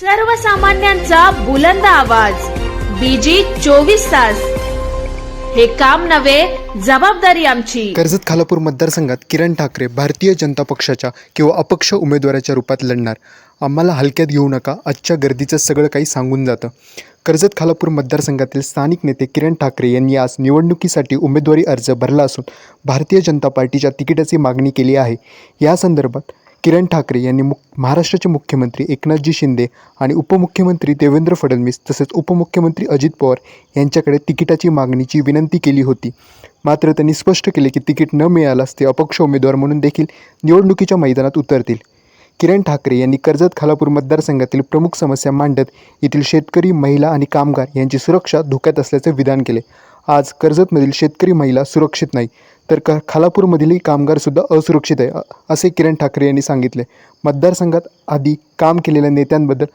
सर्वसामान्यांचा बुलंद आवाज बीजी 24 तास. हे काम नव्हे, जबाबदारी आमची. कर्जत खालापूर मतदारसंघात किरण ठाकरे भारतीय जनता पक्षाच्या किंवा अपक्ष उमेदवाराच्या रूपात लढणार. आम्हाला हलक्यात घेऊ नका, आजच्या गर्दीचं सगळं काही सांगून जातं. कर्जत खालापूर मतदारसंघातील स्थानिक नेते किरण ठाकरे यांनी आज निवडणुकीसाठी उमेदवारी अर्ज भरला असून भारतीय जनता पार्टीच्या तिकिटाची मागणी केली आहे. या संदर्भात किरण ठाकरे यांनी महाराष्ट्राचे मुख्यमंत्री एकनाथजी शिंदे आणि उपमुख्यमंत्री देवेंद्र फडणवीस तसेच उपमुख्यमंत्री अजित पवार यांच्याकडे तिकिटाची मागणीची विनंती केली होती. मात्र त्यांनी स्पष्ट केले की तिकीट न मिळाल्यास ते अपक्ष उमेदवार म्हणून देखील निवडणुकीच्या मैदानात उतरतील. किरण ठाकरे यांनी कर्जत खालापूर मतदारसंघातील प्रमुख समस्या मांडत येथील शेतकरी, महिला आणि कामगार यांची सुरक्षा धोक्यात असल्याचे विधान केले. आज कर्जतमधील शेतकरी, महिला सुरक्षित नाही तर खालापूरमधील कामगारसुद्धा असुरक्षित आहे असे किरण ठाकरे यांनी सांगितले. मतदारसंघात आधी काम केलेल्या नेत्यांबद्दल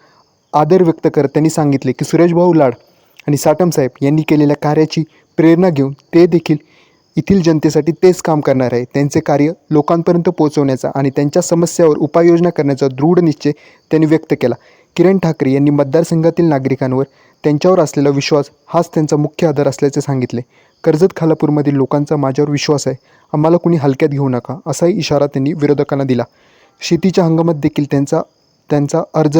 आदर व्यक्त करत त्यांनी सांगितले की सुरेशभाऊ लाड आणि साटम साहेब यांनी केलेल्या कार्याची प्रेरणा घेऊन ते देखील येथील जनतेसाठी तेच काम करणार आहे. त्यांचे कार्य लोकांपर्यंत पोहोचवण्याचा आणि त्यांच्या समस्यावर उपाययोजना करण्याचा दृढ निश्चय त्यांनी व्यक्त केला. किरण ठाकरे यांनी मतदारसंघातील नागरिकांवर त्यांच्यावर असलेला विश्वास हाच त्यांचा मुख्य आधार असल्याचे सांगितले. कर्जत खालापूरमधील लोकांचा माझ्यावर विश्वास आहे, आम्हाला कुणी हलक्यात घेऊ नका असाही इशारा त्यांनी विरोधकांना दिला. शेतीच्या हंगामात देखील त्यांचा अर्ज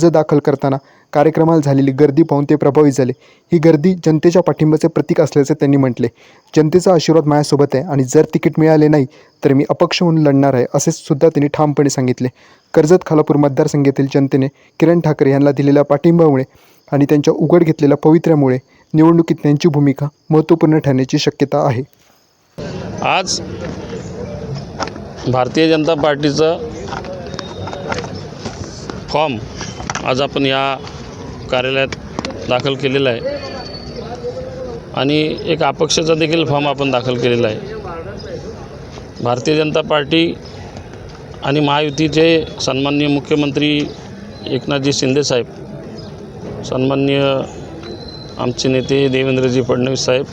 दाखल करताना कार्यक्रमाला झालेली गर्दी पाहून ते प्रभावित झाले. ही गर्दी जनतेच्या पाठिंब्याचे प्रतीक असल्याचे त्यांनी म्हटले. जनतेचा आशीर्वाद माझ्यासोबत आहे आणि जर तिकीट मिळाले नाही तर मी अपक्ष म्हणून लढणार आहे असे सुद्धा त्यांनी ठामपणे सांगितले. कर्जत खालापूर मतदारसंघातील जनतेने किरण ठाकरे यांना दिलेल्या पाठिंब्यामुळे आणि त्यांच्या उघड घेतलेल्या पवित्र्यामुळे निवडणुकीत त्यांची भूमिका महत्त्वपूर्ण ठरण्याची शक्यता आहे. आज भारतीय जनता पार्टीचा फॉर्म आज आपण या कार्यालयात दाखल केलेला आहे आणि एक अपक्षाचा देखील फॉर्म आपण दाखल केलेला आहे. भारतीय जनता पार्टी आणि महायुतीचे सन्माननीय मुख्यमंत्री एकनाथजी शिंदेसाहेब, सन्माननीय आमचे नेते देवेंद्रजी फडणवीस साहेब,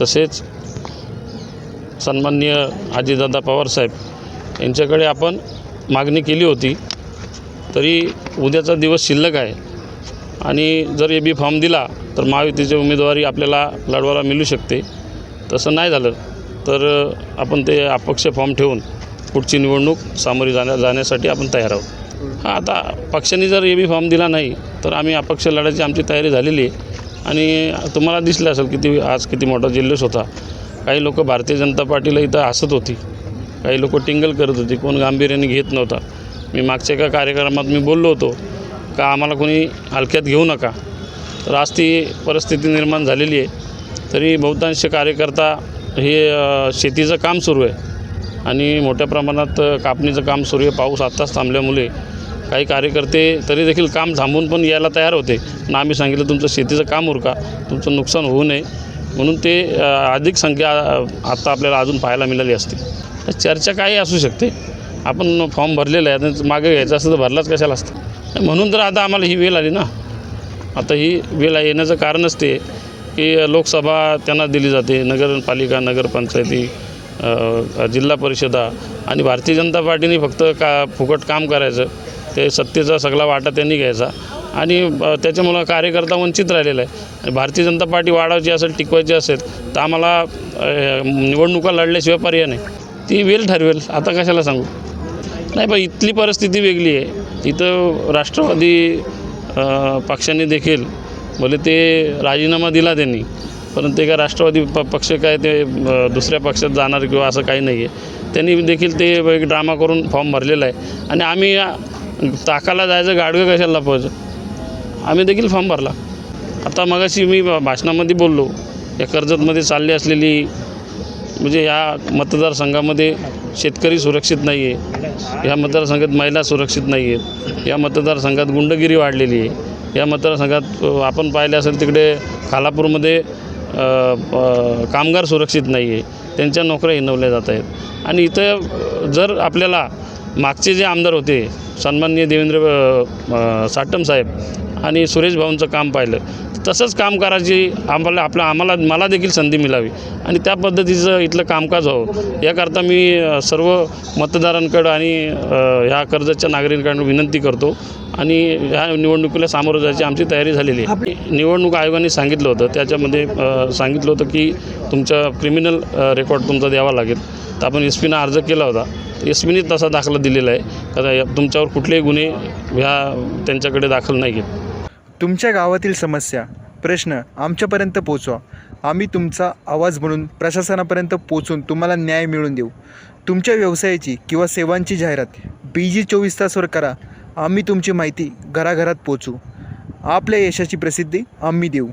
तसेच सन्माननीय अजितदादा पवार साहेब यांच्याकडे आपण मागणी केली होती. तरी उद्याचा दिवस शिल्लक आहे आणि जर बी फॉर्म दिला तर महायुतीची उमेदवारी आपल्याला लढवायला मिळू शकते. तसं नाही झालं तर आपण ते अपक्ष फॉर्म ठेवून पुढची निवडणूक सामोरी जाण्यासाठी आपण तयार आहोत. आता पक्षाने जर बी फॉर्म दिला नाही तर आम्ही अपक्ष लढायची आमची तयारी झालेली आहे. आणि तुम्हाला दिसलं असेल आज किती मोठा जल्लोष होता. काही लोक भारतीय जनता पार्टीला इथं हसत होती, काही लोक टिंगल करत होती, कोण गांभीर्याने घेत नव्हता. मी मागच्या एका कार्यक्रमात बोललो होतो का आम्हाला कोणी हलक्यात घेऊ नका. तर आज ती परिस्थिती निर्माण झालेली आहे. तरी बहुतांश कार्यकर्ता हे शेतीचं काम सुरू आहे आणि मोठ्या प्रमाणात कापणीचं काम सुरू आहे. पाऊस आत्ताच थांबल्यामुळे काही कार्यकर्ते तरी देखील काम थांबवून पण यायला तयार होते. पण आम्ही सांगितलं तुमचं शेतीचं काम उरका, तुमचं नुकसान होऊ नये म्हणून ते अधिक संख्या आत्ता आपल्याला अजून पाहायला मिळाली असते. चर्चा काही असू शकते. आपण फॉर्म भरलेला आहे, मागे घ्यायचं असतं तर भरलाच कशाला असतं. म्हणून तर आता आम्हाला ही वेळ आली ना. आता ही वेळ येण्याचं कारणच ते की लोकसभा त्यांना दिली जाते, नगरपालिका, नगरपंचायती, जिल्हा परिषदा आणि भारतीय जनता पार्टीने फक्त फुकट काम करायचं, ते सत्तेचा सगळा वाटा त्यांनी घ्यायचा आणि त्याच्यामुळं कार्यकर्ता वंचित राहिलेला आहे. आणि भारतीय जनता पार्टी वाढवायची असेल, टिकवायची असेल तर आम्हाला निवडणुका लढल्याशिवाय पर्याय नाही. ती वेळ ठरवेल, आता कशाला सांगू. नाही पण इथली परिस्थिती वेगळी आहे. इथं राष्ट्रवादी पक्षाने देखील भले ते राजीनामा दिला त्यांनी, परंतु ते काय राष्ट्रवादी पक्ष काय ते दुसऱ्या पक्षात जाणार किंवा असं काही नाही आहे. त्यांनी देखील ते एक ड्रामा करून फॉर्म भरलेला आहे आणि आम्ही ताकाला जायचं, गाडवे कशाला लपवायचं, आम्ही देखील फॉर्म भरला. आता मगाशी मी भाषणामध्ये बोललो, या कर्जतमध्ये चालली असलेली म्हणजे या मतदारसंघामध्ये शेतकरी सुरक्षित नाही आहे, या मतदारसंघात महिला सुरक्षित नाही आहेत, या मतदारसंघात गुंडगिरी वाढलेली आहे, या मतदारसंघात आपण पाहिले असेल तिकडे खालापूरमध्ये कामगार सुरक्षित नाही आहे, त्यांच्या नोकऱ्या हिणवल्या जात आहेत. आणि इथं जर आपल्याला मागचे जे आमदार होते सन्माननीय देवेंद्र साटम साहेब आणि सुरेश भाऊंचं काम पाहिलं तसंच काम करायची मला देखील संधी मिळावी आणि त्या पद्धतीचं इथलं कामकाज व्हावं याकरता मी सर्व मतदारांकडं आणि ह्या कर्जतच्या नागरिकांकडून विनंती करतो आणि ह्या निवडणुकीला सामोरं जायची आमची तयारी झालेली आहे. निवडणूक आयोगाने सांगितलं होतं, त्याच्यामध्ये सांगितलं होतं की तुमचा क्रिमिनल रेकॉर्ड तुमचा द्यावा लागेल. तर आपण एस पीनं अर्ज केला होता. एस पीने तसा दाखला दिलेला आहे का तुमच्यावर कुठलेही गुन्हे त्यांच्याकडे दाखल नाही आहेत. तुमच्या गावातील समस्या प्रश्न आमच्यापर्यंत पोचवा. आम्ही तुमचा आवाज म्हणून प्रशासनापर्यंत पोचून तुम्हाला न्याय मिळवून देऊ. तुमच्या व्यवसायाची किंवा सेवांची जाहिरात BG 24 तासवर करा. आम्ही तुमची माहिती घराघरात पोचवू. आपल्या यशाची प्रसिद्धी आम्ही देऊ.